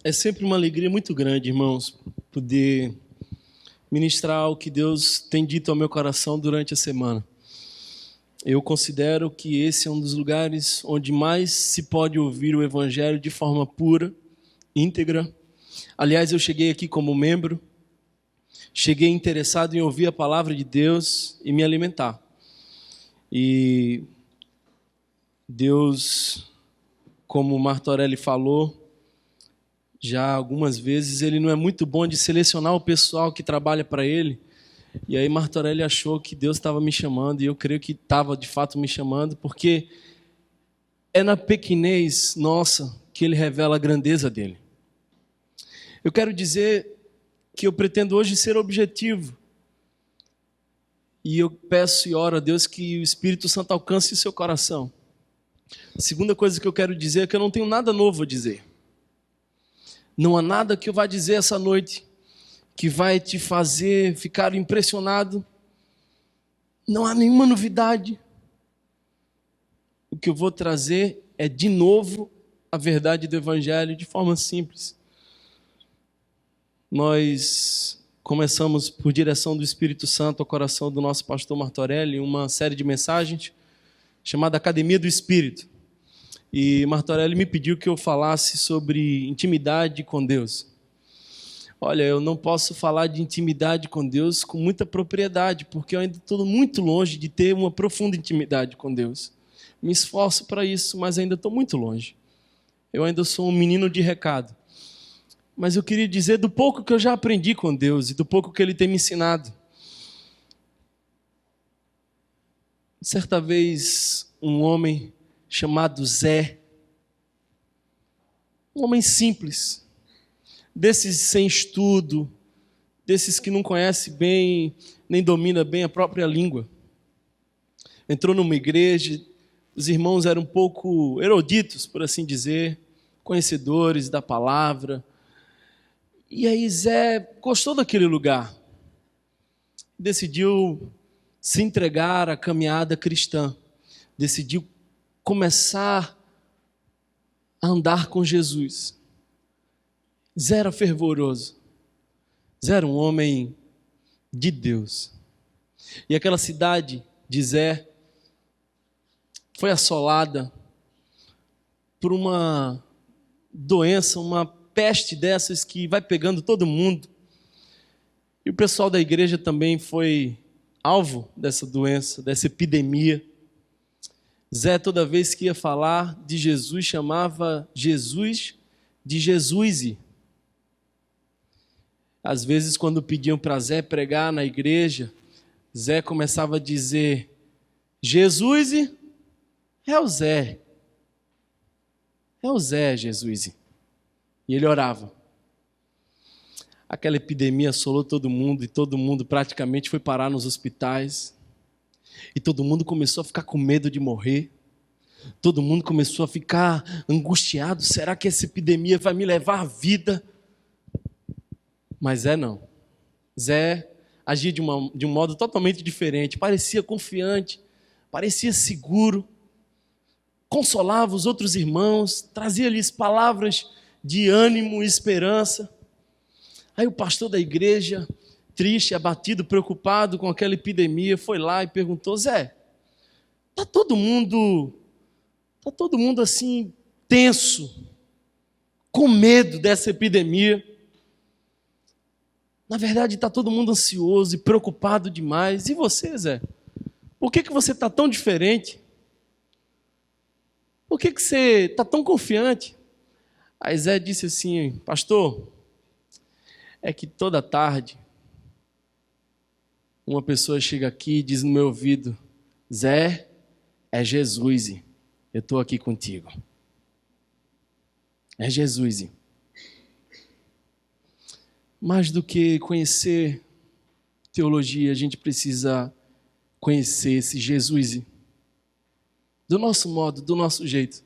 É sempre uma alegria muito grande, irmãos, poder ministrar o que Deus tem dito ao meu coração durante a semana. Eu considero que esse é um dos lugares onde mais se pode ouvir o Evangelho de forma pura, íntegra. Aliás, eu cheguei aqui como membro, cheguei interessado em ouvir a palavra de Deus e me alimentar. E Deus, como o Martorelli falou, já algumas vezes, ele não é muito bom de selecionar o pessoal que trabalha para ele. E aí Martorelli achou que Deus estava me chamando, e eu creio que estava de fato me chamando, porque é na pequenez nossa que ele revela a grandeza dele. Eu quero dizer que eu pretendo hoje ser objetivo. E eu peço e oro a Deus que o Espírito Santo alcance o seu coração. A segunda coisa que eu quero dizer é que eu não tenho nada novo a dizer. Não há nada que eu vá dizer essa noite que vai te fazer ficar impressionado. Não há nenhuma novidade. O que eu vou trazer é, de novo, a verdade do Evangelho de forma simples. Nós começamos, por direção do Espírito Santo, ao coração do nosso pastor Martorelli, uma série de mensagens chamada Academia do Espírito. E Martorelli me pediu que eu falasse sobre intimidade com Deus. Olha, eu não posso falar de intimidade com Deus com muita propriedade, porque eu ainda estou muito longe de ter uma profunda intimidade com Deus. Me esforço para isso, mas ainda estou muito longe. Eu ainda sou um menino de recado. Mas eu queria dizer do pouco que eu já aprendi com Deus e do pouco que Ele tem me ensinado. Certa vez, um homem chamado Zé, um homem simples, desses sem estudo, desses que não conhece bem, nem domina bem a própria língua. Entrou numa igreja, os irmãos eram um pouco eruditos, por assim dizer, conhecedores da palavra. E aí Zé gostou daquele lugar, decidiu se entregar à caminhada cristã, decidiu começar a andar com Jesus. Zé era fervoroso, Zé era um homem de Deus. E aquela cidade de Zé foi assolada por uma doença, uma peste dessas que vai pegando todo mundo. E o pessoal da igreja também foi alvo dessa doença, dessa epidemia. Zé, toda vez que ia falar de Jesus, chamava Jesus de Jesuíse. Às vezes, quando pediam para Zé pregar na igreja, Zé começava a dizer: Jesuíse é o Zé. É o Zé, Jesuíse. E ele orava. Aquela epidemia assolou todo mundo e todo mundo praticamente foi parar nos hospitais. E todo mundo começou a ficar com medo de morrer. Todo mundo começou a ficar angustiado. Será que essa epidemia vai me levar à vida? Mas Zé não. Zé agia de um modo totalmente diferente. Parecia confiante, parecia seguro. Consolava os outros irmãos, trazia-lhes palavras de ânimo e esperança. Aí o pastor da igreja, triste, abatido, preocupado com aquela epidemia, foi lá e perguntou: Zé, está todo mundo assim, tenso, com medo dessa epidemia? Na verdade, está todo mundo ansioso e preocupado demais. E você, Zé? Por que você está tão diferente? Por que você está tão confiante? Aí Zé disse assim: pastor, é que toda tarde uma pessoa chega aqui e diz no meu ouvido: Zé, é Jesus, eu estou aqui contigo. É Jesus. Mais do que conhecer teologia, a gente precisa conhecer esse Jesus. Do nosso modo, do nosso jeito.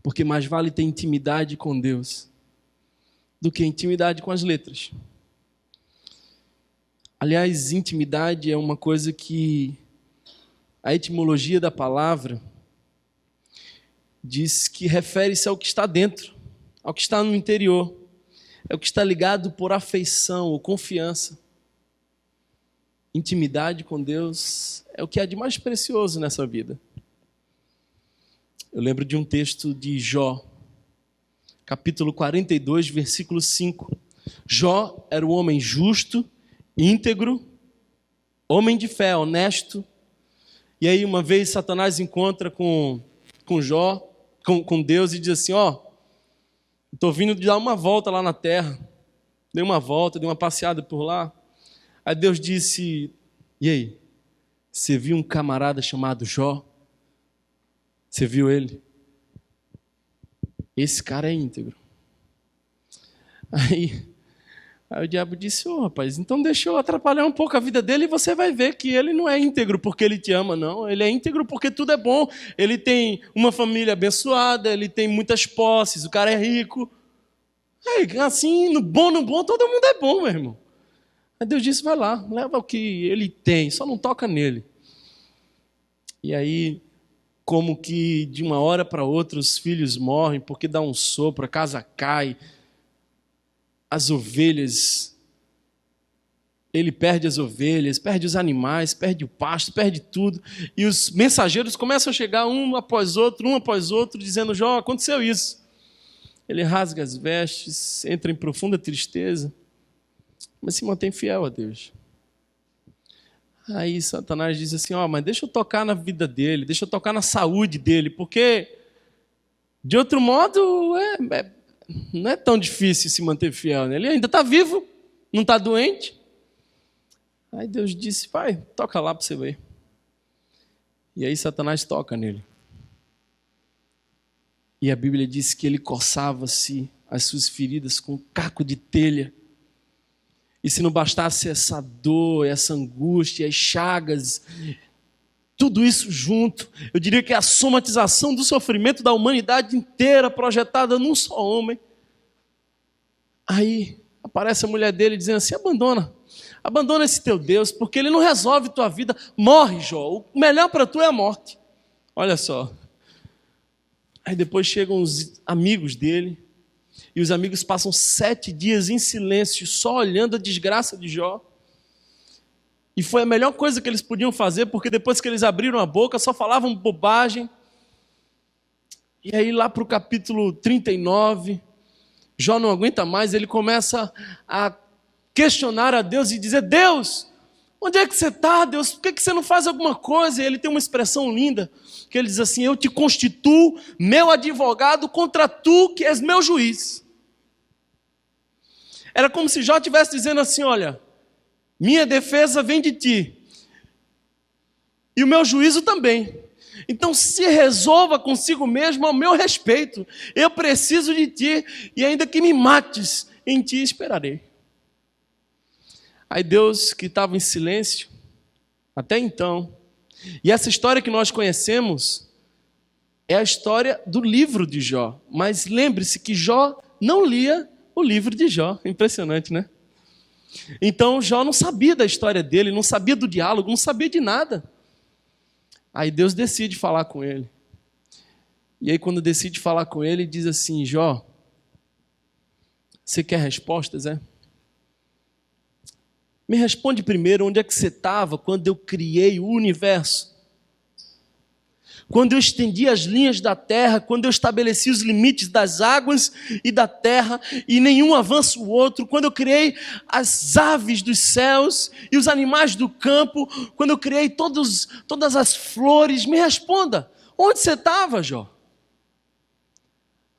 Porque mais vale ter intimidade com Deus do que intimidade com as letras. Aliás, intimidade é uma coisa que a etimologia da palavra diz que refere-se ao que está dentro, ao que está no interior, é o que está ligado por afeição ou confiança. Intimidade com Deus é o que há de mais precioso nessa vida. Eu lembro de um texto de Jó, capítulo 42, versículo 5. Jó era um homem justo, íntegro, homem de fé, honesto. E aí uma vez Satanás encontra com Jó, com Deus, e diz assim: estou vindo de dar uma volta lá na terra. Dei uma volta, dei uma passeada por lá. Aí Deus disse: e aí, você viu um camarada chamado Jó? Você viu ele? Esse cara é íntegro. Aí o diabo disse: rapaz, então deixa eu atrapalhar um pouco a vida dele e você vai ver que ele não é íntegro porque ele te ama, não. Ele é íntegro porque tudo é bom. Ele tem uma família abençoada, ele tem muitas posses, o cara é rico. Aí, assim, no bom, todo mundo é bom, meu irmão. Aí Deus disse: vai lá, leva o que ele tem, só não toca nele. E aí, como que de uma hora para outra os filhos morrem porque dá um sopro, a casa cai, as ovelhas, ele perde as ovelhas, perde os animais, perde o pasto, perde tudo, e os mensageiros começam a chegar um após outro, dizendo: Jó, aconteceu isso. Ele rasga as vestes, entra em profunda tristeza, mas se mantém fiel a Deus. Aí Satanás diz assim: mas deixa eu tocar na vida dele, deixa eu tocar na saúde dele, porque de outro modo não é tão difícil se manter fiel, né? Ele ainda está vivo, não está doente. Aí Deus disse: vai, toca lá para você ver. E aí Satanás toca nele. E a Bíblia diz que ele coçava-se as suas feridas com um caco de telha. E se não bastasse essa dor, essa angústia, as chagas, tudo isso junto, eu diria que é a somatização do sofrimento da humanidade inteira projetada num só homem. Aí aparece a mulher dele dizendo assim: abandona esse teu Deus, porque ele não resolve tua vida. Morre, Jó, o melhor para tu é a morte. Olha só. Aí depois chegam os amigos dele, e os amigos passam 7 dias em silêncio, só olhando a desgraça de Jó. E foi a melhor coisa que eles podiam fazer, porque depois que eles abriram a boca, só falavam bobagem. E aí lá para o capítulo 39, Jó não aguenta mais, ele começa a questionar a Deus e dizer: Deus, onde é que você está, Deus? Por que você não faz alguma coisa? E ele tem uma expressão linda, que ele diz assim: eu te constituo meu advogado contra tu, que és meu juiz. Era como se Jó estivesse dizendo assim: olha, minha defesa vem de ti, e o meu juízo também. Então se resolva consigo mesmo ao meu respeito. Eu preciso de ti, e ainda que me mates, em ti esperarei. Aí Deus, que estava em silêncio até então, e essa história que nós conhecemos é a história do livro de Jó. Mas lembre-se que Jó não lia o livro de Jó. Impressionante, né? Então Jó não sabia da história dele, não sabia do diálogo, não sabia de nada. Aí Deus decide falar com ele. E aí quando decide falar com ele, diz assim: Jó, você quer respostas, é? Me responde primeiro, onde é que você estava quando eu criei o universo? Quando eu estendi as linhas da terra, quando eu estabeleci os limites das águas e da terra, e nenhum avança o outro, quando eu criei as aves dos céus e os animais do campo, quando eu criei todas as flores, me responda, onde você estava, Jó?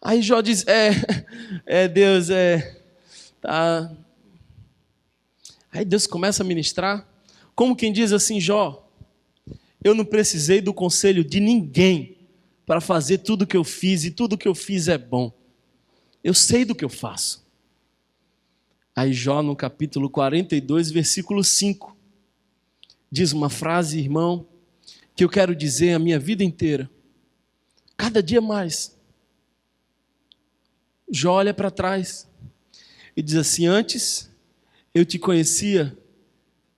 Aí Jó diz: Deus, tá. Aí Deus começa a ministrar, como quem diz assim: Jó, eu não precisei do conselho de ninguém para fazer tudo o que eu fiz, e tudo o que eu fiz é bom. Eu sei do que eu faço. Aí Jó, no capítulo 42, versículo 5, diz uma frase, irmão, que eu quero dizer a minha vida inteira, cada dia mais. Jó olha para trás e diz assim: antes eu te conhecia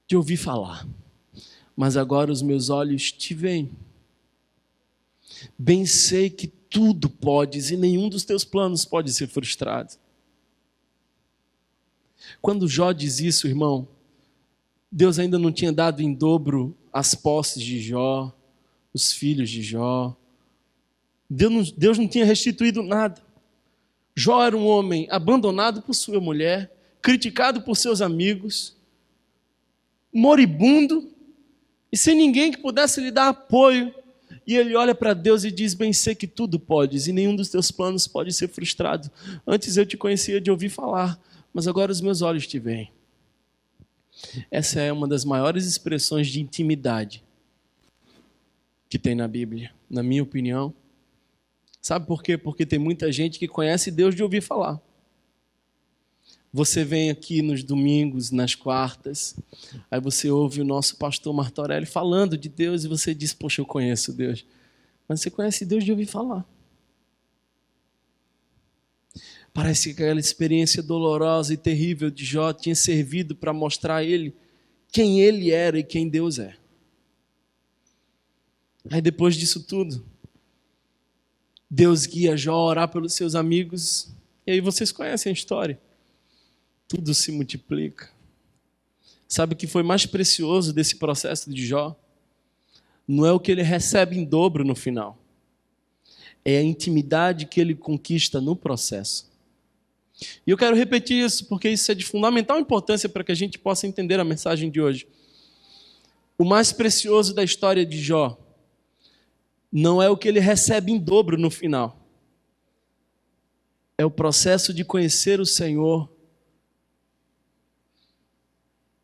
de ouvir falar, mas agora os meus olhos te veem. Bem sei que tudo podes e nenhum dos teus planos pode ser frustrado. Quando Jó diz isso, irmão, Deus ainda não tinha dado em dobro as posses de Jó, os filhos de Jó. Deus não tinha restituído nada. Jó era um homem abandonado por sua mulher, criticado por seus amigos, moribundo e sem ninguém que pudesse lhe dar apoio. E ele olha para Deus e diz: bem sei que tudo podes e nenhum dos teus planos pode ser frustrado. Antes eu te conhecia de ouvir falar, mas agora os meus olhos te veem. Essa é uma das maiores expressões de intimidade que tem na Bíblia, na minha opinião. Sabe por quê? Porque tem muita gente que conhece Deus de ouvir falar. Você vem aqui nos domingos, nas quartas, aí você ouve o nosso pastor Martorelli falando de Deus e você diz: poxa, eu conheço Deus. Mas você conhece Deus de ouvir falar. Parece que aquela experiência dolorosa e terrível de Jó tinha servido para mostrar a ele quem ele era e quem Deus é. Aí depois disso tudo, Deus guia Jó a orar pelos seus amigos, e aí vocês conhecem a história. Tudo se multiplica. Sabe o que foi mais precioso desse processo de Jó? Não é o que ele recebe em dobro no final. É a intimidade que ele conquista no processo. E eu quero repetir isso, porque isso é de fundamental importância para que a gente possa entender a mensagem de hoje. O mais precioso da história de Jó não é o que ele recebe em dobro no final. É o processo de conhecer o Senhor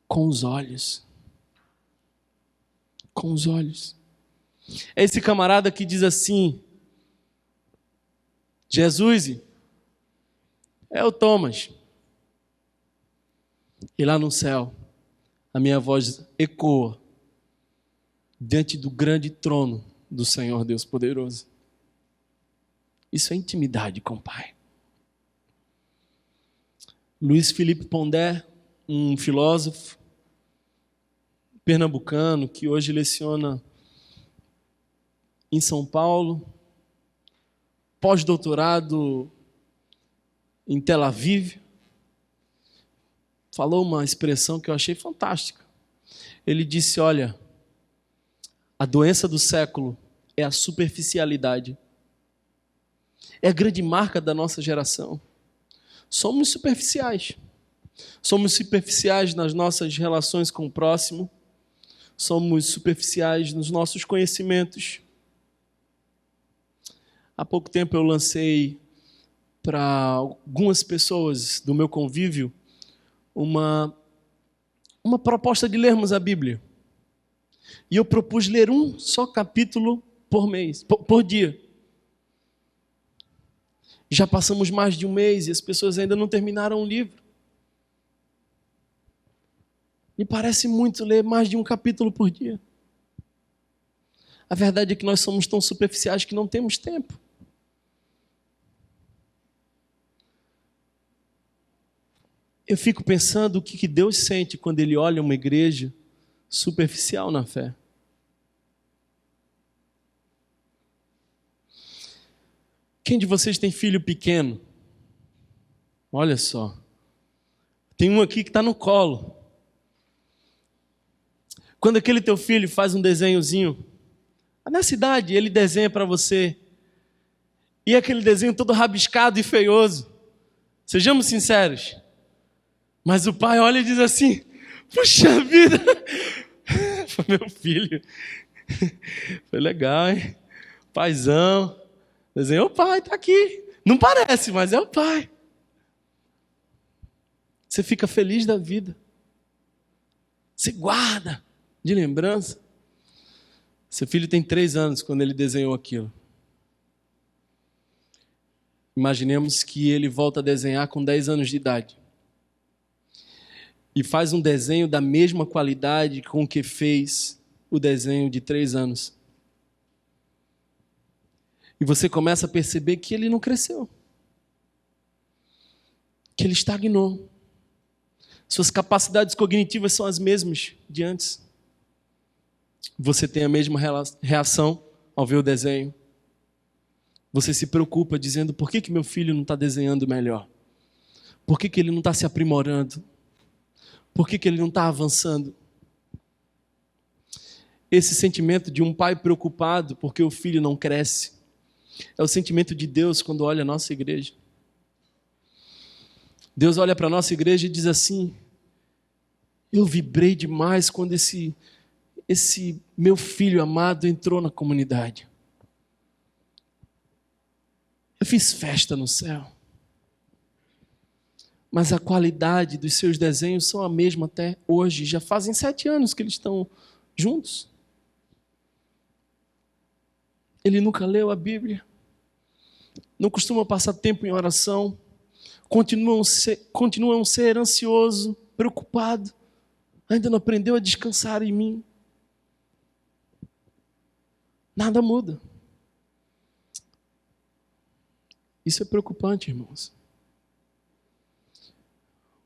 com os olhos. Com os olhos. É esse camarada que diz assim: Jesus, é o Thomas. E lá no céu, a minha voz ecoa diante do grande trono do Senhor Deus poderoso. Isso é intimidade com o Pai. Luiz Felipe Pondé, um filósofo pernambucano que hoje leciona em São Paulo, pós-doutorado em Tel Aviv, falou uma expressão que eu achei fantástica. Ele disse: olha, a doença do século é a superficialidade. É a grande marca da nossa geração. Somos superficiais. Somos superficiais nas nossas relações com o próximo. Somos superficiais nos nossos conhecimentos. Há pouco tempo eu lancei para algumas pessoas do meu convívio uma proposta de lermos a Bíblia. E eu propus ler um só capítulo por mês, por dia. Já passamos mais de um mês e as pessoas ainda não terminaram o livro. Me parece muito ler mais de um capítulo por dia. A verdade é que nós somos tão superficiais que não temos tempo. Eu fico pensando o que Deus sente quando Ele olha uma igreja superficial na fé. Quem de vocês tem filho pequeno? Olha só. Tem um aqui que está no colo. Quando aquele teu filho faz um desenhozinho, nessa idade ele desenha para você, e aquele desenho todo rabiscado e feioso, sejamos sinceros, mas o pai olha e diz assim: puxa vida, foi meu filho, foi legal, hein? Paizão, desenhou o pai, está aqui, não parece, mas é o pai. Você fica feliz da vida, você guarda de lembrança. Seu filho tem 3 anos quando ele desenhou aquilo. Imaginemos que ele volta a desenhar com 10 anos de idade. E faz um desenho da mesma qualidade com que fez o desenho de 3 anos. E você começa a perceber que ele não cresceu. Que ele estagnou. Suas capacidades cognitivas são as mesmas de antes. Você tem a mesma reação ao ver o desenho. Você se preocupa dizendo, por que meu filho não está desenhando melhor? Por que ele não está se aprimorando? Por que ele não está avançando? Esse sentimento de um pai preocupado porque o filho não cresce é o sentimento de Deus quando olha a nossa igreja. Deus olha para a nossa igreja e diz assim, eu vibrei demais quando esse meu filho amado entrou na comunidade. Eu fiz festa no céu. Mas a qualidade dos seus desenhos são a mesma até hoje. Já fazem 7 anos que eles estão juntos. Ele nunca leu a Bíblia. Não costuma passar tempo em oração. Continuam a ser ansioso, preocupado. Ainda não aprendeu a descansar em mim. Nada muda. Isso é preocupante, irmãos.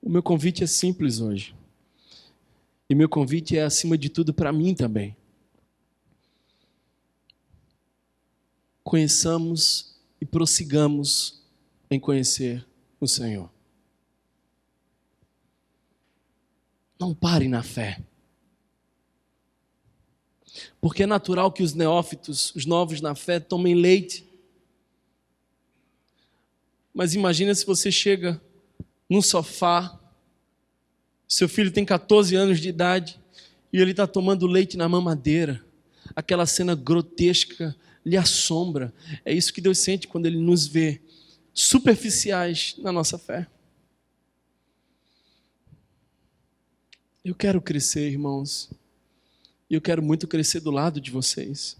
O meu convite é simples hoje. E meu convite é, acima de tudo, para mim também. Conheçamos e prossigamos em conhecer o Senhor. Não pare na fé. Porque é natural que os neófitos, os novos na fé, tomem leite. Mas imagina se você chega num sofá, seu filho tem 14 anos de idade e ele está tomando leite na mamadeira. Aquela cena grotesca lhe assombra. É isso que Deus sente quando Ele nos vê superficiais na nossa fé. Eu quero crescer, irmãos. E eu quero muito crescer do lado de vocês.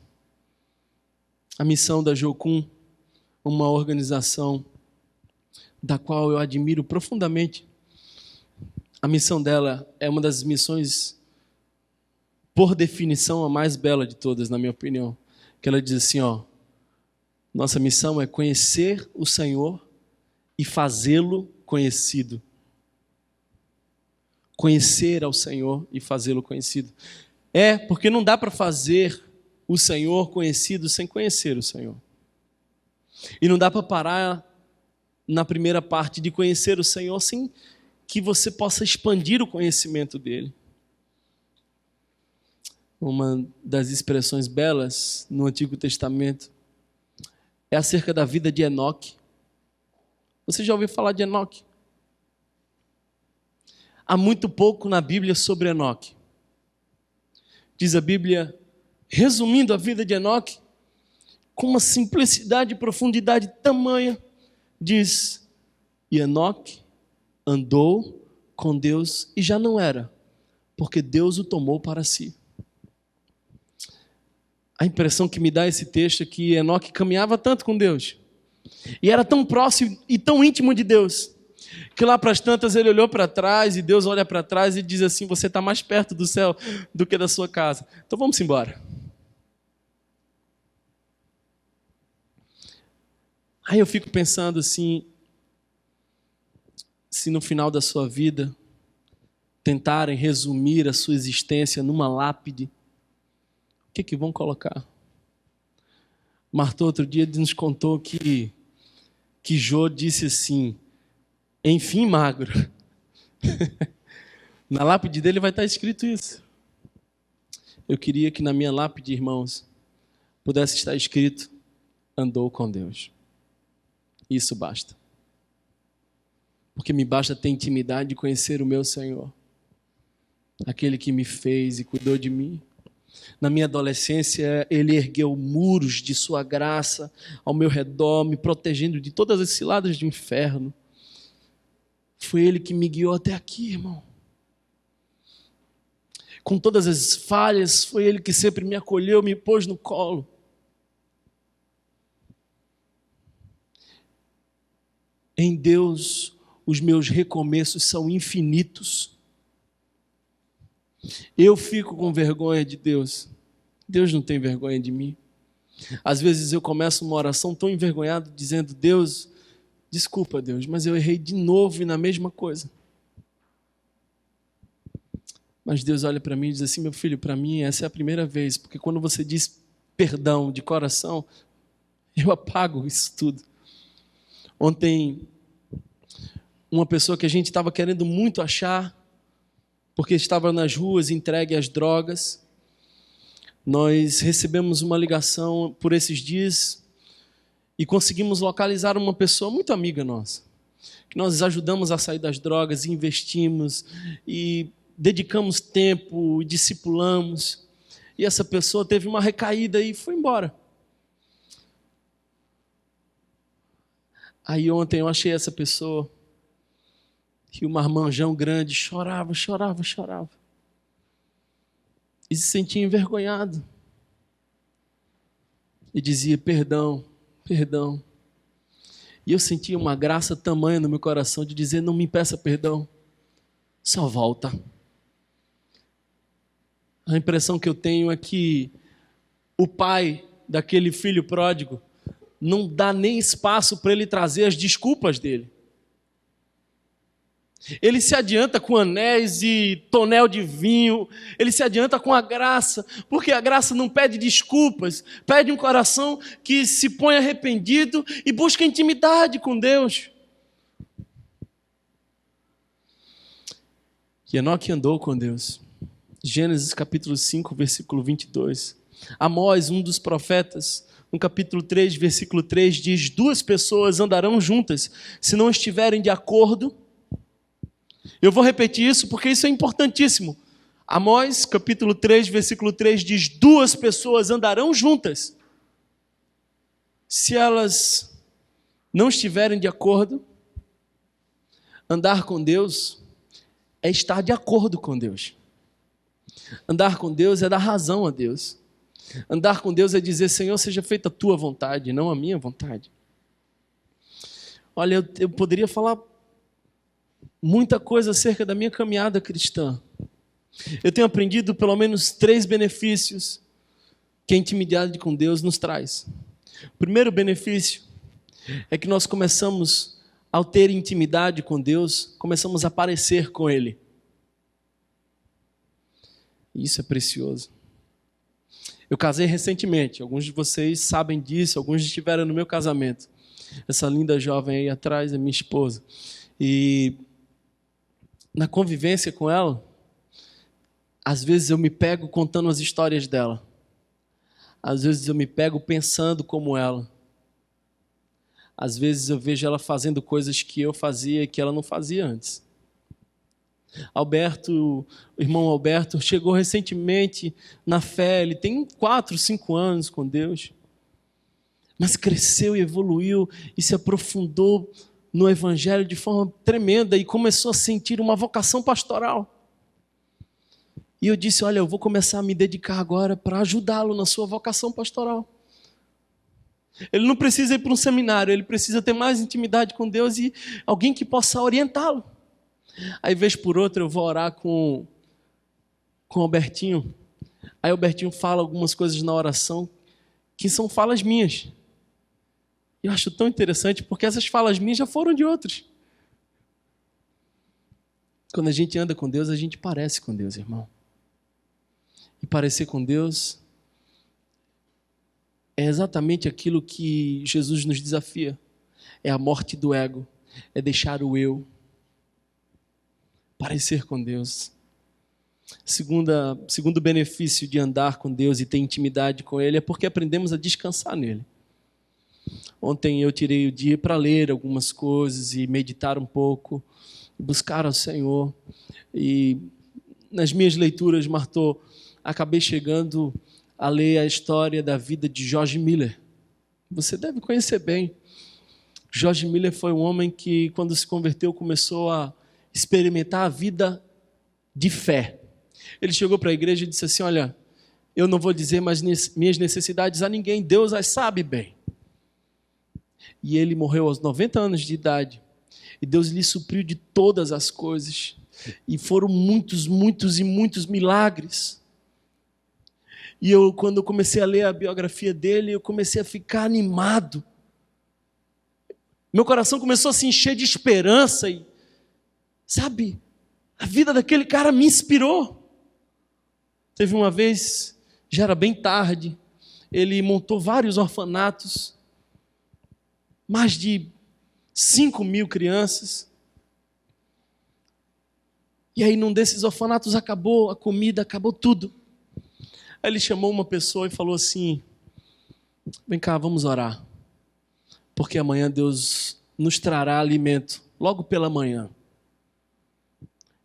A missão da Jocum, uma organização da qual eu admiro profundamente. A missão dela é uma das missões, por definição, a mais bela de todas, na minha opinião. Que ela diz assim, nossa missão é conhecer o Senhor e fazê-lo conhecido. Conhecer ao Senhor e fazê-lo conhecido. Porque não dá para fazer o Senhor conhecido sem conhecer o Senhor. E não dá para parar na primeira parte de conhecer o Senhor sem que você possa expandir o conhecimento dele. Uma das expressões belas no Antigo Testamento é acerca da vida de Enoque. Você já ouviu falar de Enoque? Há muito pouco na Bíblia sobre Enoque. Diz a Bíblia, resumindo a vida de Enoque, com uma simplicidade e profundidade tamanha, diz, e Enoque andou com Deus e já não era, porque Deus o tomou para si. A impressão que me dá esse texto é que Enoque caminhava tanto com Deus, e era tão próximo e tão íntimo de Deus, que lá para as tantas ele olhou para trás, e Deus olha para trás e diz assim, você está mais perto do céu do que da sua casa. Então vamos embora. Aí eu fico pensando assim, se no final da sua vida tentarem resumir a sua existência numa lápide, o que vão colocar? Marta outro dia nos contou que Jô disse assim, enfim magro. Na lápide dele vai estar escrito isso. Eu queria que na minha lápide, irmãos, pudesse estar escrito, andou com Deus. Isso basta. Porque me basta ter intimidade de conhecer o meu Senhor. Aquele que me fez e cuidou de mim. Na minha adolescência, Ele ergueu muros de sua graça ao meu redor, me protegendo de todas as ciladas do inferno. Foi Ele que me guiou até aqui, irmão. Com todas as falhas, foi Ele que sempre me acolheu, me pôs no colo. Em Deus, os meus recomeços são infinitos. Eu fico com vergonha de Deus. Deus não tem vergonha de mim. Às vezes eu começo uma oração tão envergonhado, dizendo, Deus, desculpa Deus, mas eu errei de novo e na mesma coisa. Mas Deus olha para mim e diz assim, meu filho, para mim essa é a primeira vez, porque quando você diz perdão de coração, Eu apago isso tudo. Ontem, uma pessoa que a gente estava querendo muito achar, porque estava nas ruas entregue às drogas, nós recebemos uma ligação por esses dias e conseguimos localizar uma pessoa muito amiga nossa, que nós ajudamos a sair das drogas, investimos e dedicamos tempo, discipulamos, e essa pessoa teve uma recaída e foi embora. Aí ontem eu achei essa pessoa, e o marmanjão grande chorava. E se sentia envergonhado. E dizia, perdão. E eu sentia uma graça tamanha no meu coração de dizer, não me peça perdão, só volta. A impressão que eu tenho é que o pai daquele filho pródigo não dá nem espaço para ele trazer as desculpas dele. Ele se adianta com anéis e tonel de vinho, ele se adianta com a graça, porque a graça não pede desculpas, pede um coração que se põe arrependido e busca intimidade com Deus. E Enoque andou com Deus. Gênesis capítulo 5, versículo 22. Amós, um dos profetas, no capítulo 3, versículo 3, diz, 2 pessoas andarão juntas, se não estiverem de acordo. Eu vou repetir isso porque isso é importantíssimo. Amós, capítulo 3, versículo 3, diz, 2 pessoas andarão juntas. Se elas não estiverem de acordo, andar com Deus é estar de acordo com Deus. Andar com Deus é dar razão a Deus. Andar com Deus é dizer, Senhor, seja feita a tua vontade, não a minha vontade. Olha, eu poderia falar muita coisa acerca da minha caminhada cristã. Eu tenho aprendido pelo menos 3 benefícios que a intimidade com Deus nos traz. O primeiro benefício é que nós começamos, ao ter intimidade com Deus, começamos a parecer com Ele. Isso é precioso. Eu casei recentemente, alguns de vocês sabem disso, alguns estiveram no meu casamento. Essa linda jovem aí atrás é minha esposa. E na convivência com ela, às vezes eu me pego contando as histórias dela. Às vezes eu me pego pensando como ela. Às vezes eu vejo ela fazendo coisas que eu fazia e que ela não fazia antes. O irmão Alberto, chegou recentemente na fé, ele tem 4, 5 anos com Deus, mas cresceu e evoluiu e se aprofundou no Evangelho de forma tremenda e começou a sentir uma vocação pastoral. E eu disse, olha, eu vou começar a me dedicar agora para ajudá-lo na sua vocação pastoral. Ele não precisa ir para um seminário, ele precisa ter mais intimidade com Deus e alguém que possa orientá-lo. Aí, vez por outra, eu vou orar com o Albertinho. Aí o Albertinho fala algumas coisas na oração que são falas minhas. Eu acho tão interessante, porque essas falas minhas já foram de outros. Quando a gente anda com Deus, a gente parece com Deus, irmão. E parecer com Deus é exatamente aquilo que Jesus nos desafia. É a morte do ego, é deixar o eu. Parecer com Deus. Segundo benefício de andar com Deus e ter intimidade com Ele é porque aprendemos a descansar nele. Ontem eu tirei o dia para ler algumas coisas e meditar um pouco, buscar ao Senhor. E nas minhas leituras, Martô, acabei chegando a ler a história da vida de George Miller. Você deve conhecer bem. George Miller foi um homem que, quando se converteu, começou a experimentar a vida de fé. Ele chegou para a igreja e disse assim, olha, eu não vou dizer mais minhas necessidades a ninguém, Deus as sabe bem. E ele morreu aos 90 anos de idade. E Deus lhe supriu de todas as coisas. E foram muitos milagres. E quando eu comecei a ler a biografia dele, eu comecei a ficar animado. Meu coração começou a se encher de esperança. E, sabe, a vida daquele cara me inspirou. Teve uma vez, já era bem tarde, ele montou vários orfanatos mais de 5.000 crianças. E aí num desses orfanatos acabou a comida, acabou tudo. Aí ele chamou uma pessoa e falou assim: vem cá, vamos orar, porque amanhã Deus nos trará alimento, logo pela manhã.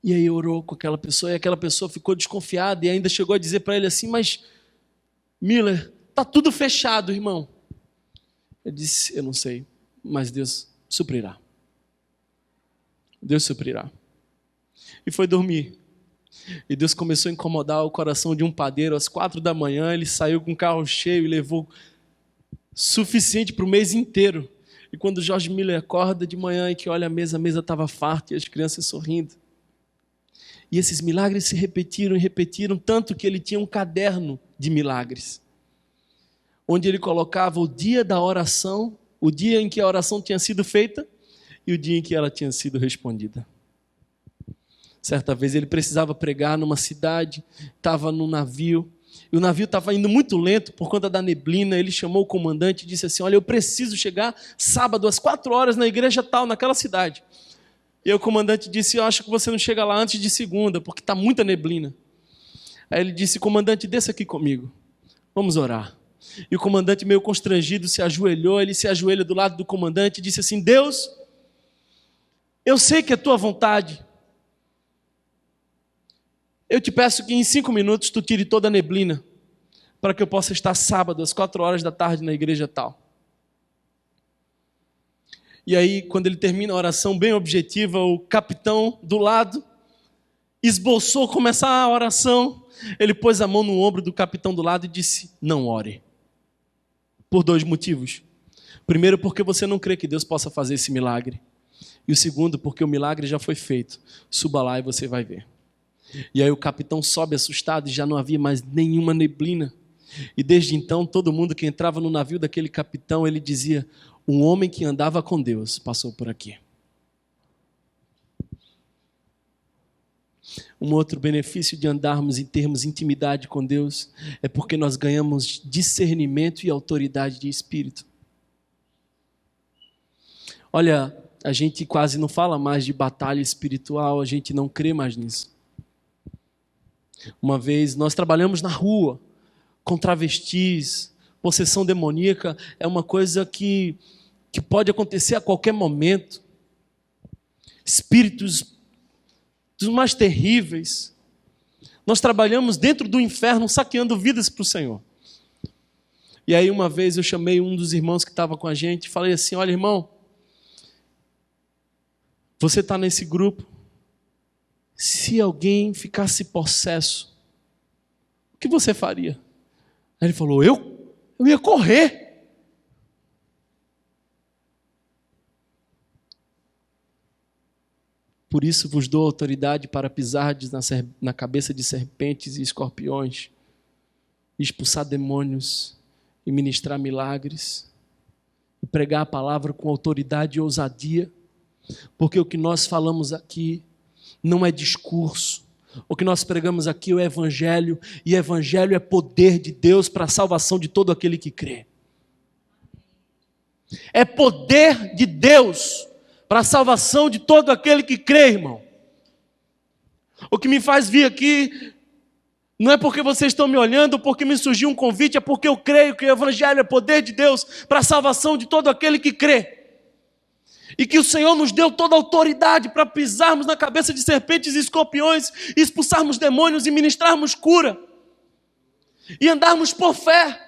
E aí orou com aquela pessoa, e aquela pessoa ficou desconfiada e ainda chegou a dizer para ele assim: mas Miller, está tudo fechado, irmão. Ele disse: eu não sei, mas Deus suprirá. Deus suprirá. E foi dormir. E Deus começou a incomodar o coração de um padeiro. Às 4 da manhã, ele saiu com o carro cheio e levou suficiente para o mês inteiro. E quando George Miller acorda de manhã e que olha a mesa estava farta e as crianças sorrindo. E esses milagres se repetiram e repetiram, tanto que ele tinha um caderno de milagres, onde ele colocava o dia da oração, o dia em que a oração tinha sido feita e o dia em que ela tinha sido respondida. Certa vez ele precisava pregar numa cidade, estava num navio, e o navio estava indo muito lento por conta da neblina. Ele chamou o comandante e disse assim: olha, eu preciso chegar sábado às 4 horas na igreja tal, naquela cidade. E aí o comandante disse: eu acho que você não chega lá antes de segunda, porque está muita neblina. Aí ele disse: comandante, desça aqui comigo, vamos orar. E o comandante, meio constrangido, se ajoelhou. Ele se ajoelha do lado do comandante e disse assim: Deus, eu sei que é tua vontade. Eu te peço que em 5 minutos tu tire toda a neblina, para que eu possa estar sábado às 4 horas da tarde na igreja tal. E aí, quando ele termina a oração bem objetiva, o capitão do lado esboçou começar a oração. Ele pôs a mão no ombro do capitão do lado e disse: não ore. Por 2 motivos. Primeiro, porque você não crê que Deus possa fazer esse milagre. E o segundo, porque o milagre já foi feito. Suba lá e você vai ver. E aí o capitão sobe assustado e já não havia mais nenhuma neblina. E desde então, todo mundo que entrava no navio daquele capitão, ele dizia: um homem que andava com Deus passou por aqui. Um outro benefício de andarmos em termos de intimidade com Deus é porque nós ganhamos discernimento e autoridade de espírito. Olha, a gente quase não fala mais de batalha espiritual, a gente não crê mais nisso. Uma vez nós trabalhamos na rua com travestis, possessão demoníaca é uma coisa que pode acontecer a qualquer momento. Espíritos dos mais terríveis. Nós trabalhamos dentro do inferno saqueando vidas para o Senhor. E aí uma vez eu chamei um dos irmãos que estava com a gente e falei assim: olha, irmão, você está nesse grupo. Se alguém ficasse possesso, o que você faria? Aí ele falou: eu ia correr. Por isso vos dou autoridade para pisardes na cabeça de serpentes e escorpiões, expulsar demônios e ministrar milagres, e pregar a palavra com autoridade e ousadia, porque o que nós falamos aqui não é discurso. O que nós pregamos aqui é o Evangelho, e o Evangelho é poder de Deus para a salvação de todo aquele que crê. É poder de Deus para a salvação de todo aquele que crê, irmão. O que me faz vir aqui não é porque vocês estão me olhando, porque me surgiu um convite, é porque eu creio que o Evangelho é poder de Deus para a salvação de todo aquele que crê. E que o Senhor nos deu toda a autoridade para pisarmos na cabeça de serpentes e escorpiões, expulsarmos demônios e ministrarmos cura. E andarmos por fé.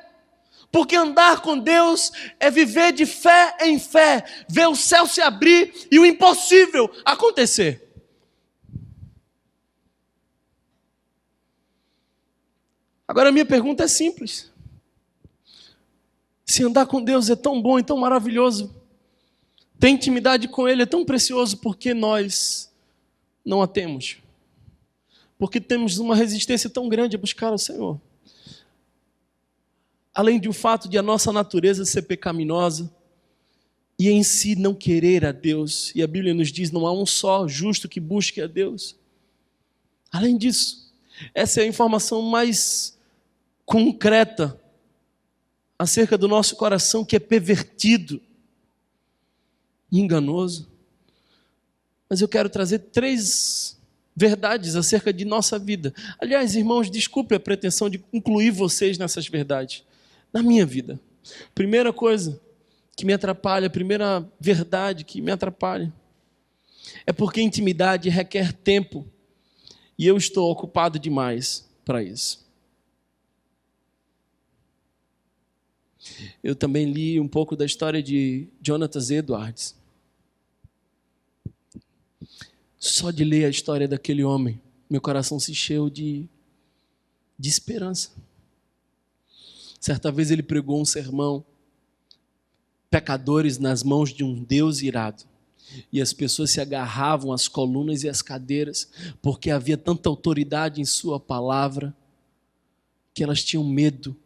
Porque andar com Deus é viver de fé em fé, ver o céu se abrir e o impossível acontecer. Agora a minha pergunta é simples. Se andar com Deus é tão bom e tão maravilhoso, ter intimidade com Ele é tão precioso, por que nós não a temos? Porque temos uma resistência tão grande a buscar o Senhor. Além do fato de a nossa natureza ser pecaminosa e em si não querer a Deus, e a Bíblia nos diz: não há um só justo que busque a Deus. Além disso, essa é a informação mais concreta acerca do nosso coração, que é pervertido. enganoso. Mas eu quero trazer 3 verdades acerca de nossa vida. Aliás, irmãos, desculpe a pretensão de incluir vocês nessas verdades. Na minha vida. Primeira coisa que me atrapalha, a primeira verdade que me atrapalha, é porque intimidade requer tempo e eu estou ocupado demais para isso. Eu também li um pouco da história de Jonathan Edwards. Só de ler a história daquele homem, meu coração se encheu de esperança. Certa vez ele pregou um sermão, pecadores nas mãos de um Deus irado. E as pessoas se agarravam às colunas e às cadeiras, porque havia tanta autoridade em sua palavra, que elas tinham medo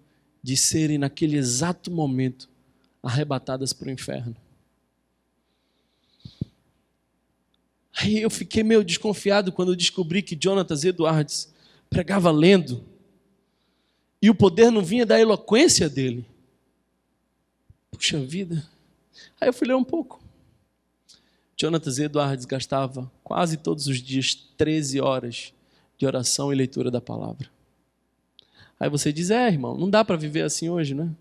de serem, naquele exato momento, arrebatadas para o inferno. Aí eu fiquei meio desconfiado quando eu descobri que Jonathan Edwards pregava lendo, e o poder não vinha da eloquência dele. Puxa vida. Aí eu fui ler um pouco. Jonathan Edwards gastava quase todos os dias 13 horas de oração e leitura da palavra. Aí você diz, irmão, não dá para viver assim hoje, né?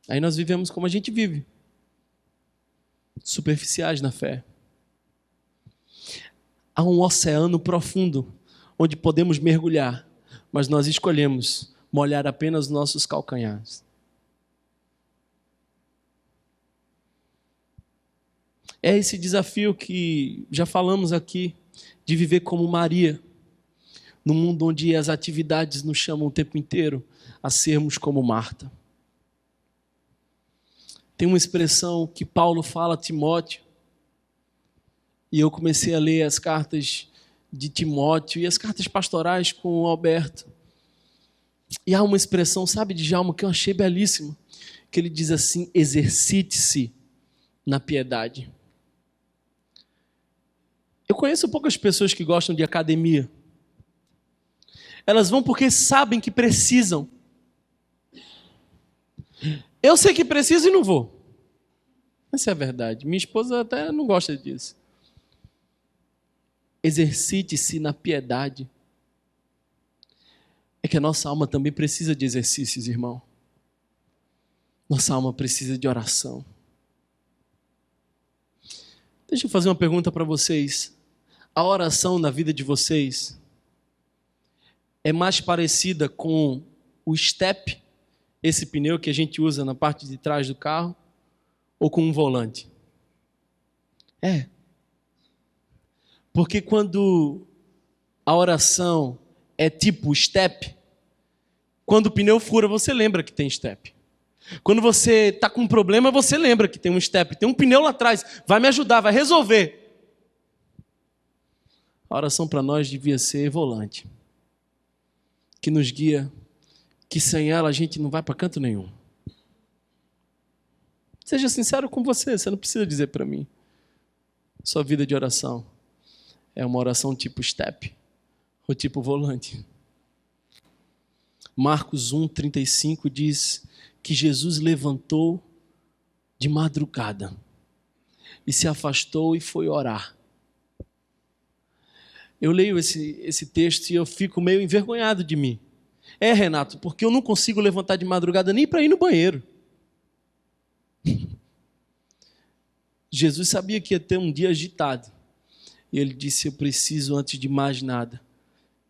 Aí nós vivemos como a gente vive. Superficiais na fé. Há um oceano profundo onde podemos mergulhar, mas nós escolhemos molhar apenas nossos calcanhares. É esse desafio que já falamos aqui, de viver como Maria, num mundo onde as atividades nos chamam o tempo inteiro a sermos como Marta. Tem uma expressão que Paulo fala a Timóteo, e eu comecei a ler as cartas de Timóteo e as cartas pastorais com o Alberto. E há uma expressão, sabe, de Djalma, que eu achei belíssima, que ele diz assim: exercite-se na piedade. Eu conheço poucas pessoas que gostam de academia. Elas vão porque sabem que precisam. Eu sei que preciso e não vou. Essa é a verdade. Minha esposa até não gosta disso. Exercite-se na piedade. É que a nossa alma também precisa de exercícios, irmão. Nossa alma precisa de oração. Deixa eu fazer uma pergunta para vocês. A oração na vida de vocês é mais parecida com o step, esse pneu que a gente usa na parte de trás do carro, ou com um volante? É. Porque quando a oração é tipo step, quando o pneu fura, você lembra que tem step. Quando você está com um problema, você lembra que tem um step, tem um pneu lá atrás, vai me ajudar, vai resolver. A oração para nós devia ser volante, que nos guia, que sem ela a gente não vai para canto nenhum. Seja sincero com você não precisa dizer para mim. Sua vida de oração é uma oração tipo step, ou tipo volante. Marcos 1:35 diz que Jesus levantou de madrugada e se afastou e foi orar. Eu leio esse texto e eu fico meio envergonhado de mim. Renato, porque eu não consigo levantar de madrugada nem para ir no banheiro. Jesus sabia que ia ter um dia agitado. E ele disse, eu preciso, antes de mais nada,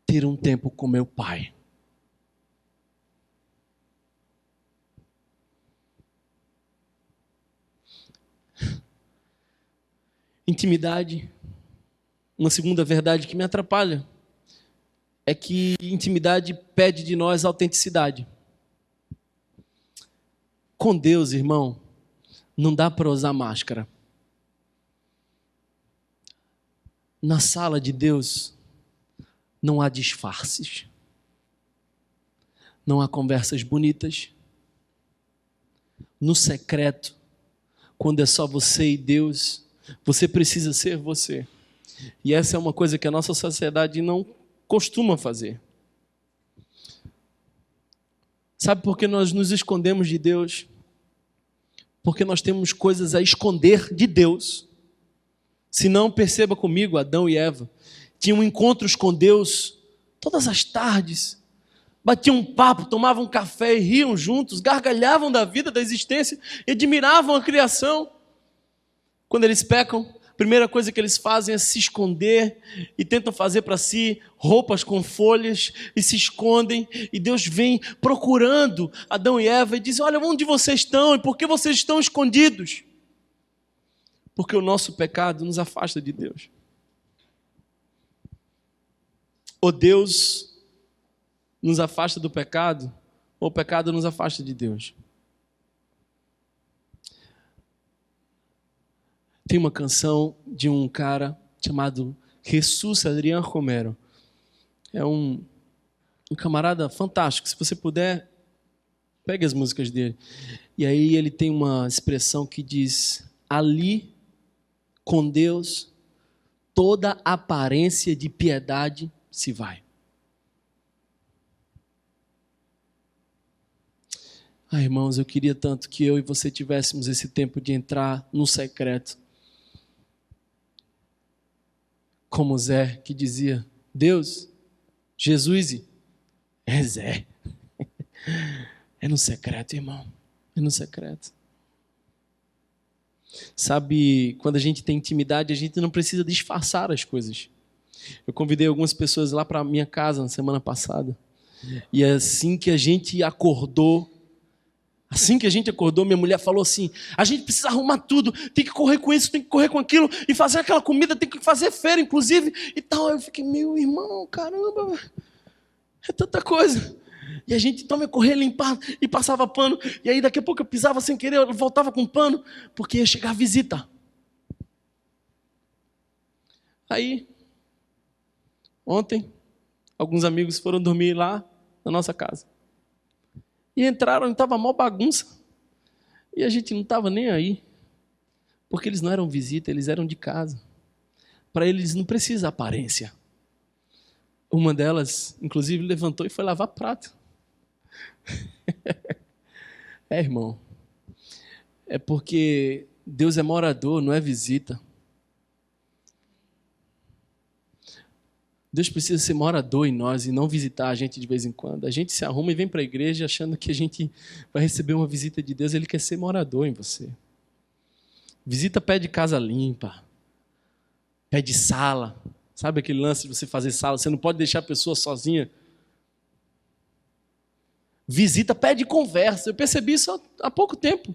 ter um tempo com meu Pai. Intimidade. Uma segunda verdade que me atrapalha é que intimidade pede de nós autenticidade. Com Deus, irmão, não dá para usar máscara. Na sala de Deus, não há disfarces. Não há conversas bonitas. No secreto, quando é só você e Deus, você precisa ser você. E essa é uma coisa que a nossa sociedade não costuma fazer. Sabe por que nós nos escondemos de Deus? Porque nós temos coisas a esconder de Deus. Se não, perceba comigo, Adão e Eva tinham encontros com Deus todas as tardes, batiam um papo, tomavam um café e riam juntos, gargalhavam da vida, da existência e admiravam a criação. Quando eles pecam, a primeira coisa que eles fazem é se esconder e tentam fazer para si roupas com folhas e se escondem, e Deus vem procurando Adão e Eva e diz: olha, onde vocês estão e por que vocês estão escondidos? Porque o nosso pecado nos afasta de Deus. Ou Deus nos afasta do pecado, ou o pecado nos afasta de Deus. Tem uma canção de um cara chamado Jesus Adrián Romero. É um camarada fantástico. Se você puder, pegue as músicas dele. E aí ele tem uma expressão que diz: ali, com Deus, toda aparência de piedade se vai. Irmãos, eu queria tanto que eu e você tivéssemos esse tempo de entrar no secreto. Como Zé, que dizia: Deus, Jesus, é Zé. É no secreto, irmão. É no secreto. Sabe, quando a gente tem intimidade, a gente não precisa disfarçar as coisas. Eu convidei algumas pessoas lá para a minha casa na semana passada. E assim que a gente acordou, minha mulher falou assim: a gente precisa arrumar tudo, tem que correr com isso, tem que correr com aquilo, e fazer aquela comida, tem que fazer feira, inclusive, e tal. Eu fiquei: meu irmão, caramba, é tanta coisa. E a gente então ia correr, limpar, e passava pano, e aí daqui a pouco eu pisava sem querer, eu voltava com pano, porque ia chegar a visita. Aí, ontem, alguns amigos foram dormir lá na nossa casa. E entraram e estava mó bagunça. E a gente não estava nem aí. Porque eles não eram visita, eles eram de casa. Para eles não precisa aparência. Uma delas, inclusive, levantou e foi lavar prato. Irmão. É porque Deus é morador, não é visita. Deus precisa ser morador em nós e não visitar a gente de vez em quando. A gente se arruma e vem para a igreja achando que a gente vai receber uma visita de Deus. Ele quer ser morador em você. Visita pede casa limpa, pede sala. Sabe aquele lance de você fazer sala? Você não pode deixar a pessoa sozinha. Visita pede conversa. Eu percebi isso há pouco tempo.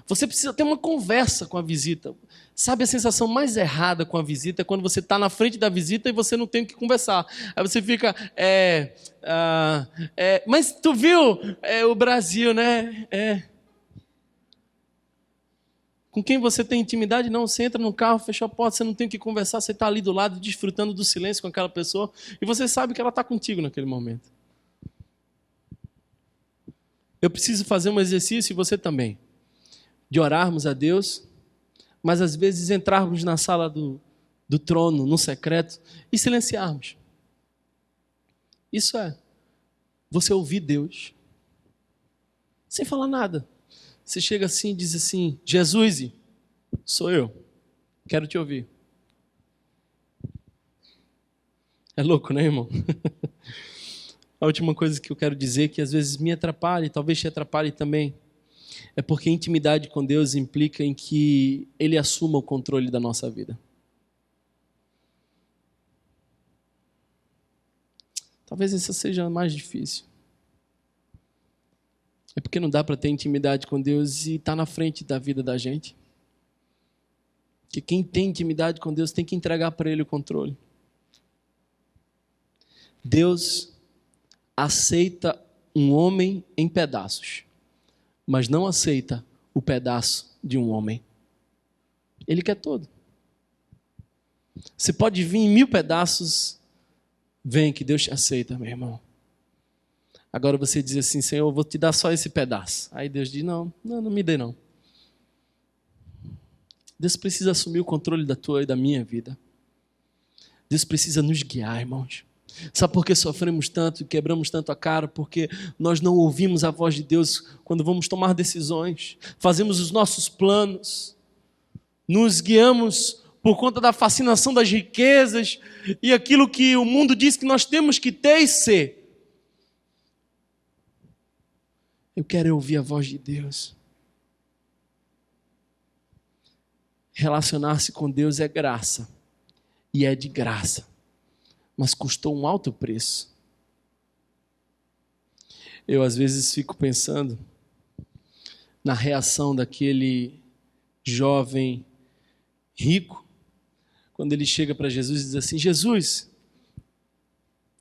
Você precisa ter uma conversa com a visita. Sabe a sensação mais errada com a visita é quando você está na frente da visita e você não tem o que conversar. Aí você fica, mas tu viu o Brasil, né? Com quem você tem intimidade? Não, você entra no carro, fechou a porta, você não tem o que conversar, você está ali do lado, desfrutando do silêncio com aquela pessoa e você sabe que ela está contigo naquele momento. Eu preciso fazer um exercício e você também, de orarmos a Deus, mas às vezes entrarmos na sala do trono, no secreto, e silenciarmos. Isso é você ouvir Deus, sem falar nada. Você chega assim e diz assim: Jesus, sou eu, quero te ouvir. É louco, né, irmão? A última coisa que eu quero dizer, que às vezes me atrapalha, e talvez te atrapalhe também, é porque intimidade com Deus implica em que Ele assuma o controle da nossa vida. Talvez essa seja a mais difícil. É porque não dá para ter intimidade com Deus e estar na frente da vida da gente. Porque quem tem intimidade com Deus tem que entregar para Ele o controle. Deus aceita um homem em pedaços, mas não aceita o pedaço de um homem. Ele quer todo. Você pode vir em 1000 pedaços, vem que Deus te aceita, meu irmão. Agora você diz assim: Senhor, eu vou te dar só esse pedaço. Aí Deus diz: não me dê não. Deus precisa assumir o controle da tua e da minha vida. Deus precisa nos guiar, irmãos. Sabe por que sofremos tanto e quebramos tanto a cara? Porque nós não ouvimos a voz de Deus quando vamos tomar decisões, fazemos os nossos planos, nos guiamos por conta da fascinação das riquezas e aquilo que o mundo diz que nós temos que ter e ser. Eu quero ouvir a voz de Deus. Relacionar-se com Deus é graça, e é de graça, mas custou um alto preço. Eu às vezes fico pensando na reação daquele jovem rico, quando ele chega para Jesus e diz assim: Jesus,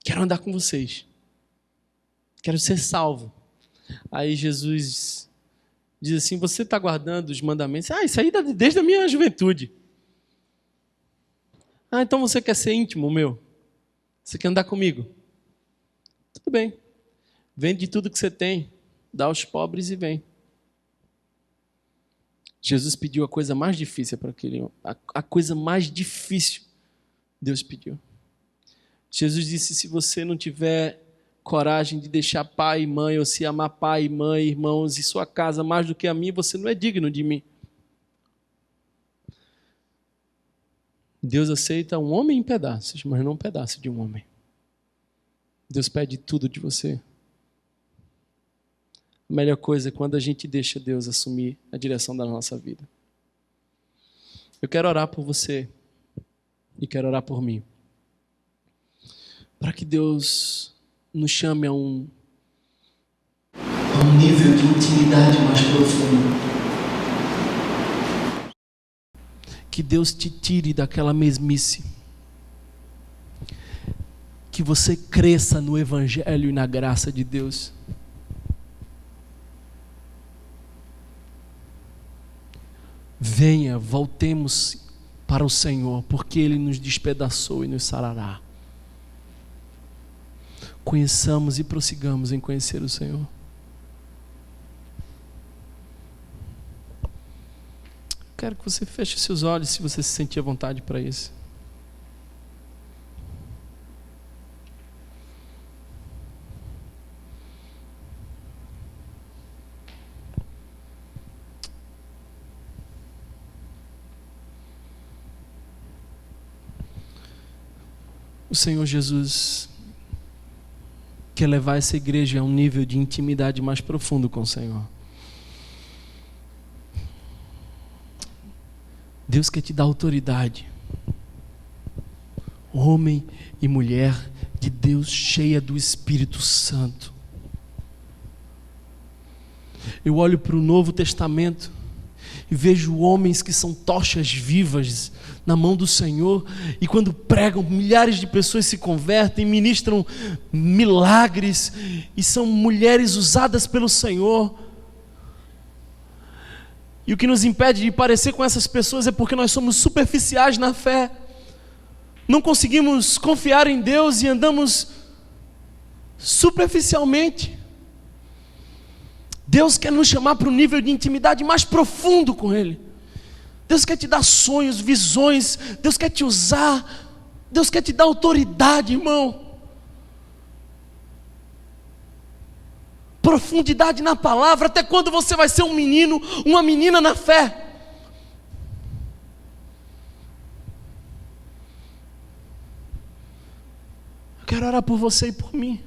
quero andar com vocês, quero ser salvo. Aí Jesus diz assim: você está guardando os mandamentos? Isso aí desde a minha juventude. Então você quer ser íntimo meu? Você quer andar comigo? Tudo bem. Vende tudo que você tem, dá aos pobres e vem. Jesus pediu a coisa mais difícil para aquele homem. A coisa mais difícil Deus pediu. Jesus disse: se você não tiver coragem de deixar pai e mãe, ou se amar pai, mãe, irmãos e sua casa mais do que a mim, você não é digno de mim. Deus aceita um homem em pedaços, mas não um pedaço de um homem. Deus pede tudo de você. A melhor coisa é quando a gente deixa Deus assumir a direção da nossa vida. Eu quero orar por você e quero orar por mim, para que Deus nos chame a um nível de intimidade mais profundo. Que Deus te tire daquela mesmice. Que você cresça no Evangelho e na graça de Deus. Venha, voltemos para o Senhor, porque Ele nos despedaçou e nos sarará. Conheçamos e prossigamos em conhecer o Senhor. Quero que você feche seus olhos, se você se sentir à vontade para isso. O Senhor Jesus quer levar essa igreja a um nível de intimidade mais profundo com o Senhor. Deus quer te dar autoridade. Homem e mulher de Deus, cheia do Espírito Santo. Eu olho para o Novo Testamento e vejo homens que são tochas vivas na mão do Senhor, e quando pregam, milhares de pessoas se convertem, ministram milagres, e são mulheres usadas pelo Senhor. E o que nos impede de parecer com essas pessoas é porque nós somos superficiais na fé, não conseguimos confiar em Deus e andamos superficialmente. Deus quer nos chamar para um nível de intimidade mais profundo com Ele. Deus quer te dar sonhos, visões. Deus quer te usar. Deus quer te dar autoridade, irmão. Profundidade na palavra. Até quando você vai ser um menino, uma menina na fé? Eu quero orar por você e por mim,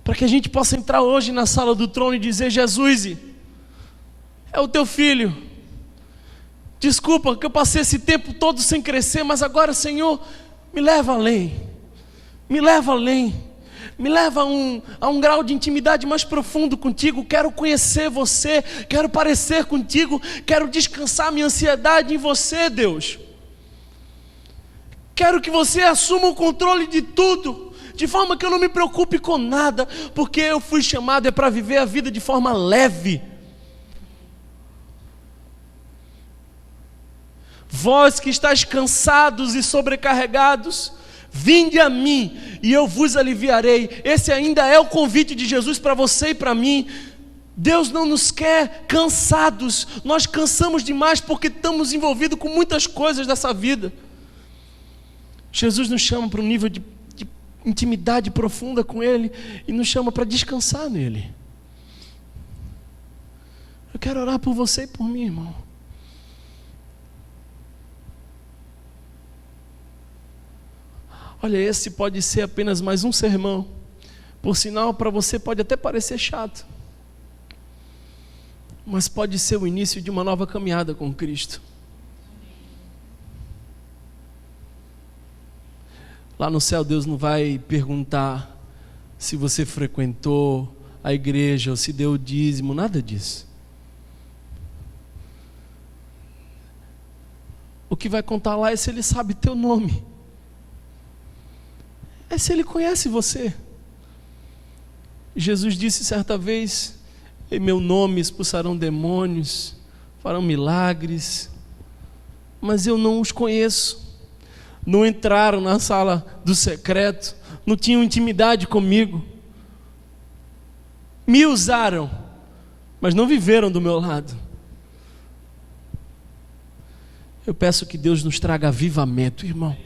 para que a gente possa entrar hoje na sala do trono e dizer: Jesus, é o teu filho. Desculpa que eu passei esse tempo todo sem crescer, mas agora, Senhor, me leva além. Me leva além. Me leva a um grau de intimidade mais profundo contigo. Quero conhecer você, quero parecer contigo, quero descansar minha ansiedade em você, Deus. Quero que você assuma o controle de tudo, de forma que eu não me preocupe com nada, porque eu fui chamado para viver a vida de forma leve. Vós que estáis cansados e sobrecarregados, vinde a mim e eu vos aliviarei. Esse ainda é o convite de Jesus para você e para mim. Deus não nos quer cansados. Nós cansamos demais porque estamos envolvidos com muitas coisas dessa vida. Jesus nos chama para um nível de intimidade profunda com Ele e nos chama para descansar nele. Eu quero orar por você e por mim, irmão. Olha, esse pode ser apenas mais um sermão. Por sinal, para você pode até parecer chato, mas pode ser o início de uma nova caminhada com Cristo. Lá no céu, Deus não vai perguntar se você frequentou a igreja ou se deu o dízimo, nada disso. O que vai contar lá é se Ele sabe teu nome, é se Ele conhece você. Jesus disse certa vez: em meu nome expulsarão demônios, farão milagres, mas eu não os conheço. Não entraram na sala do secreto, não tinham intimidade comigo, me usaram, mas não viveram do meu lado. Eu peço que Deus nos traga avivamento, irmão.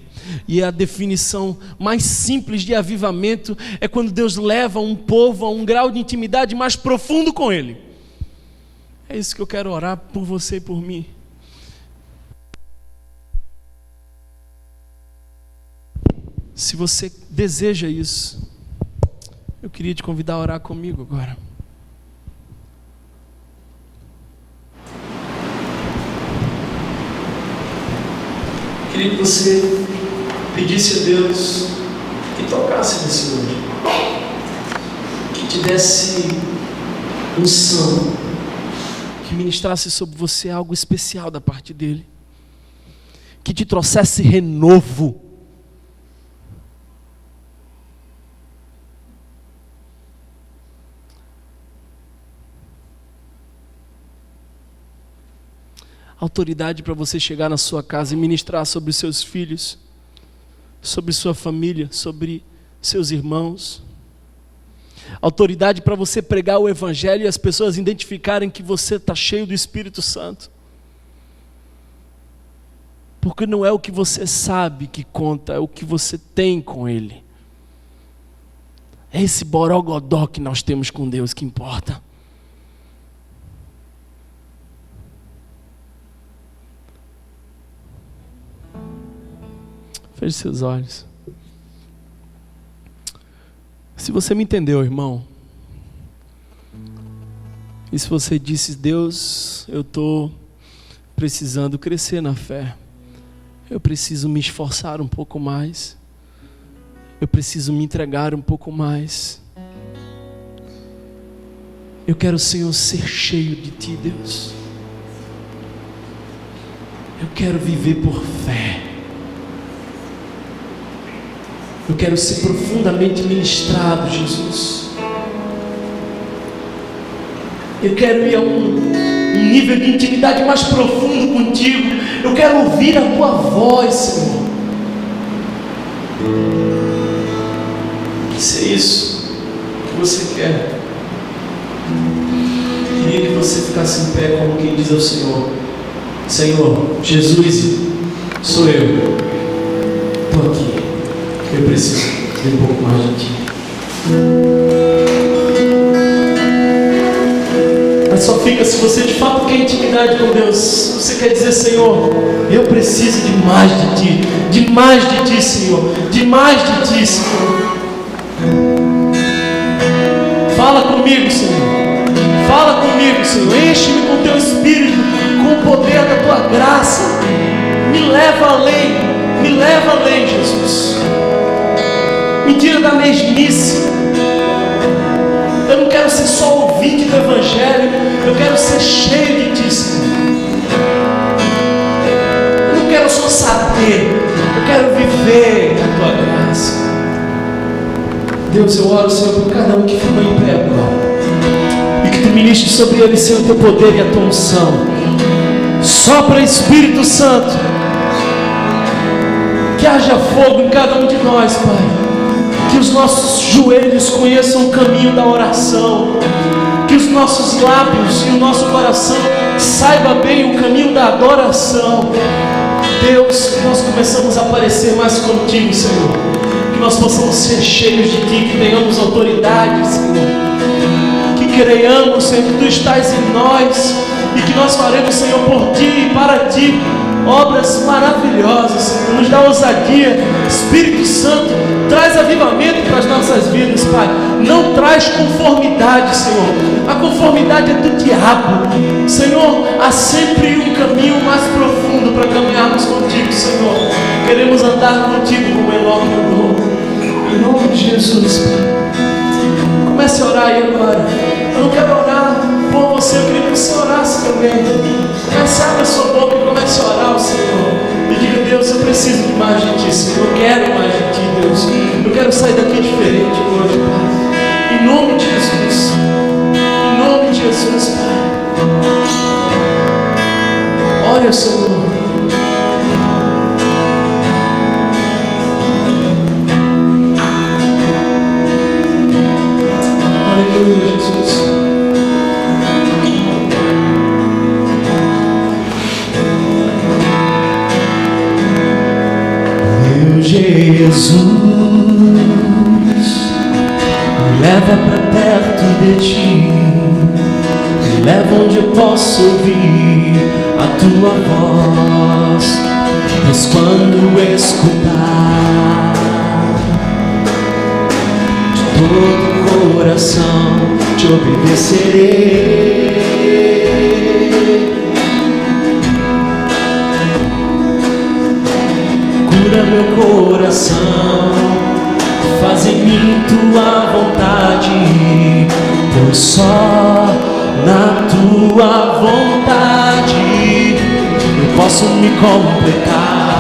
E a definição mais simples de avivamento é quando Deus leva um povo a um grau de intimidade mais profundo com Ele. É isso que eu quero orar por você e por mim. Se você deseja isso, eu queria te convidar a orar comigo agora. Eu queria que você pedisse a Deus que tocasse nesse lugar, que te desse unção, que ministrasse sobre você algo especial da parte dEle, que te trouxesse renovo. Autoridade para você chegar na sua casa e ministrar sobre os seus filhos, sobre sua família, sobre seus irmãos. Autoridade para você pregar o Evangelho e as pessoas identificarem que você está cheio do Espírito Santo. Porque não é o que você sabe que conta, é o que você tem com Ele. É esse borogodó que nós temos com Deus que importa. Feche seus olhos. Se você me entendeu, irmão, e se você disse: Deus, eu estou precisando crescer na fé, eu preciso me esforçar um pouco mais, eu preciso me entregar um pouco mais, eu quero, Senhor, ser cheio de Ti, Deus. Eu quero viver por fé. Eu quero ser profundamente ministrado, Jesus. Eu quero ir a um nível de intimidade mais profundo contigo. Eu quero ouvir a Tua voz, Senhor. Se é isso que você quer, eu queria que você ficasse em pé como quem diz ao Senhor: Senhor, Jesus, sou eu. Estou aqui. Eu preciso de um pouco mais de Ti. Mas só fica se você de fato quer intimidade com Deus. Se você quer dizer: Senhor, eu preciso de mais de Ti. De mais de Ti, Senhor. De mais de Ti, Senhor. Fala comigo, Senhor. Fala comigo, Senhor. Enche-me com Teu Espírito, com o poder da Tua graça. Me leva além. Me leva além, Jesus. Me tira da mesmice. Eu não quero ser só ouvinte do Evangelho. Eu quero ser cheio de Ti, Senhor. Eu não quero só saber. Eu quero viver a Tua graça. Deus, eu oro, Senhor, por cada um que ficou em pé agora. E que Tu ministres sobre ele, Senhor, o Teu poder e a Tua unção. Sopra, Espírito Santo. Que haja fogo em cada um de nós, Pai. Que os nossos joelhos conheçam o caminho da oração. Que os nossos lábios e o nosso coração saiba bem o caminho da adoração. Deus, que nós começamos a parecer mais contigo, Senhor. Que nós possamos ser cheios de Ti, que tenhamos autoridade, Senhor. Que creiamos, Senhor, que Tu estás em nós e que nós faremos, Senhor, por Ti e para Ti obras maravilhosas, Senhor. Nos dá ousadia, Espírito Santo, traz avivamento para as nossas vidas, Pai. Não traz conformidade, Senhor. A conformidade é do diabo, Senhor. Há sempre um caminho mais profundo para caminharmos contigo, Senhor. Queremos andar contigo como Enoque andou. Em nome de Jesus, Pai. Comece a orar aí agora. Eu não quero orar por você, eu queria que você orasse também. Comece a abrir a sua boca e comece a orar ao Senhor. E diga: Deus, eu preciso de mais de Ti, Senhor. Eu quero mais de Ti, Deus. Eu quero sair daqui diferente hoje, Pai. Em nome de Jesus. Em nome de Jesus, Pai. Ore ao Senhor. Aleluia, Jesus. Meu Jesus, me leva pra perto de Ti, me leva onde eu posso ouvir a Tua voz, pois quando escutar de todo o coração Te obedecerei. Cura meu coração, faz em mim Tua vontade, pois só na Tua vontade eu posso me completar.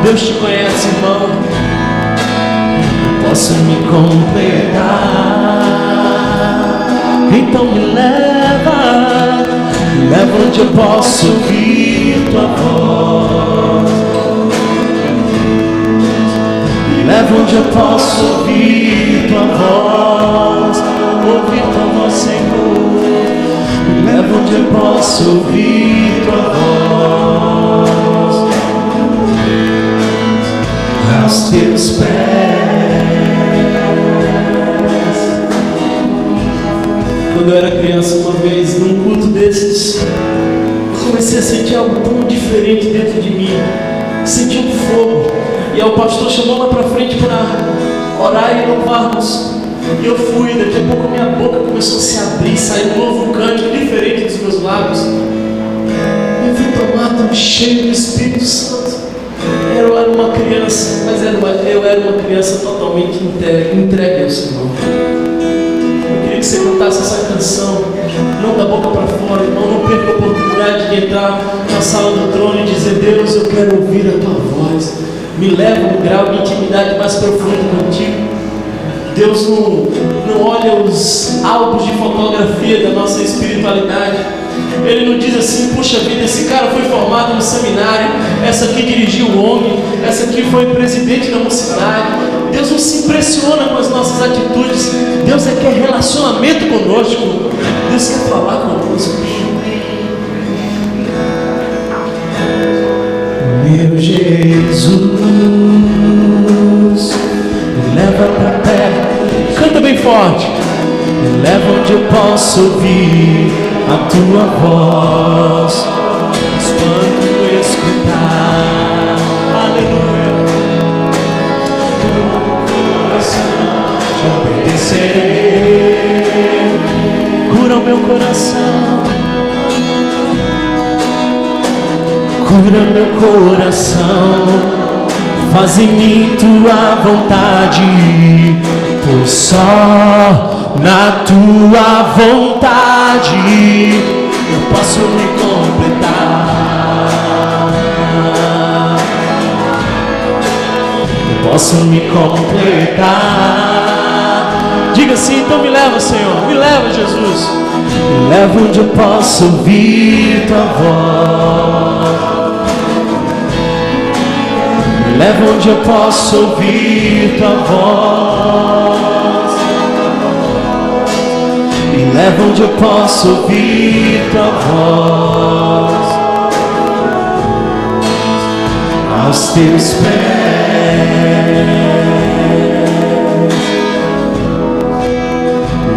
Deus te conhece, irmão. Eu posso me completar. Então me leva onde eu posso ouvir Tua voz. Leva onde eu posso ouvir Tua voz, ouvir Tua voz, Senhor. Me leva onde eu posso ouvir Tua voz, aos Teus pés. Quando eu era criança, uma vez, num culto desses, eu comecei a sentir algo tão diferente dentro de mim. Senti um fogo. E aí o pastor chamou lá para frente para orar e louvarmos. E eu fui, daqui a pouco minha boca começou a se abrir, saiu um novo cântico diferente dos meus lábios. Eu fui tomar tão cheio do Espírito Santo. Eu era uma criança, mas eu era uma criança totalmente entregue ao Senhor. Eu queria que você cantasse essa canção, não da boca para fora, irmão. Não perca a oportunidade de entrar na sala do trono e dizer: Deus, eu quero ouvir a Tua voz. Me leva a um grau de intimidade mais profundo contigo. Deus não olha os álbuns de fotografia da nossa espiritualidade. Ele não diz assim: puxa vida, esse cara foi formado no seminário, essa aqui dirigiu o ONG, essa aqui foi presidente da mocidade. Deus não se impressiona com as nossas atitudes. Deus quer relacionamento conosco. Deus quer falar conosco. Meu Jesus, me leva pra perto. Canta bem forte. Me leva onde eu posso ouvir a Tua voz, mas quando escutar, aleluia, Teu coração Te obedecerei. Cura o meu coração, cura meu coração, faz em mim Tua vontade, pois só na Tua vontade eu posso me completar. Eu posso me completar. Diga assim: então me leva, Senhor, me leva, Jesus. Me leva onde eu posso ouvir Tua voz. Leva onde eu posso ouvir Tua voz. Me leva onde eu posso ouvir Tua voz. aos teus pés.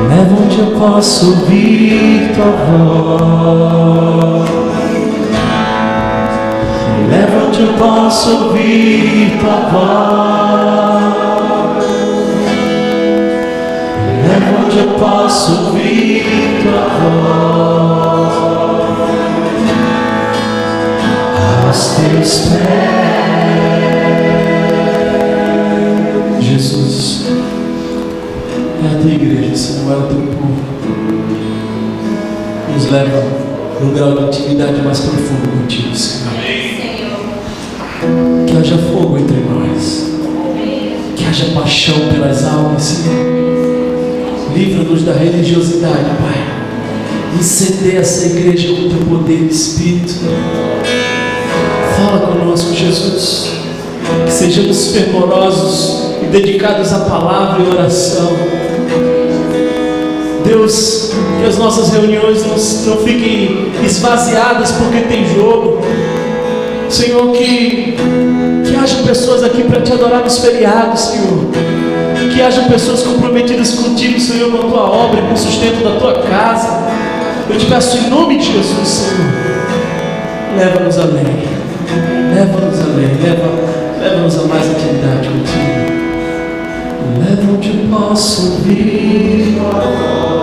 Leva onde eu posso ouvir tua voz. Leva onde eu posso ouvir tua voz. Leva onde eu posso ouvir tua voz. Aos teus pés. Jesus, é a tua igreja, Senhor, é o teu povo. Nos leva num grau de intimidade mais profundo contigo, Senhor. Que haja fogo entre nós. Que haja paixão pelas almas, Senhor. Livra-nos da religiosidade, Pai. Incendeia essa igreja com o teu poder de Espírito. Fala conosco, Jesus. Que sejamos fervorosos e dedicados à palavra e oração. Deus, que as nossas reuniões não fiquem esvaziadas porque tem jogo. Senhor, que haja pessoas aqui para te adorar nos feriados, Senhor. Que haja pessoas comprometidas contigo, Senhor, com a tua obra, com o sustento da tua casa. Eu te peço em nome de Jesus, Senhor. Leva-nos além. Leva-nos além. Leva-nos a mais intimidade contigo. Leva onde eu posso ouvir tua voz.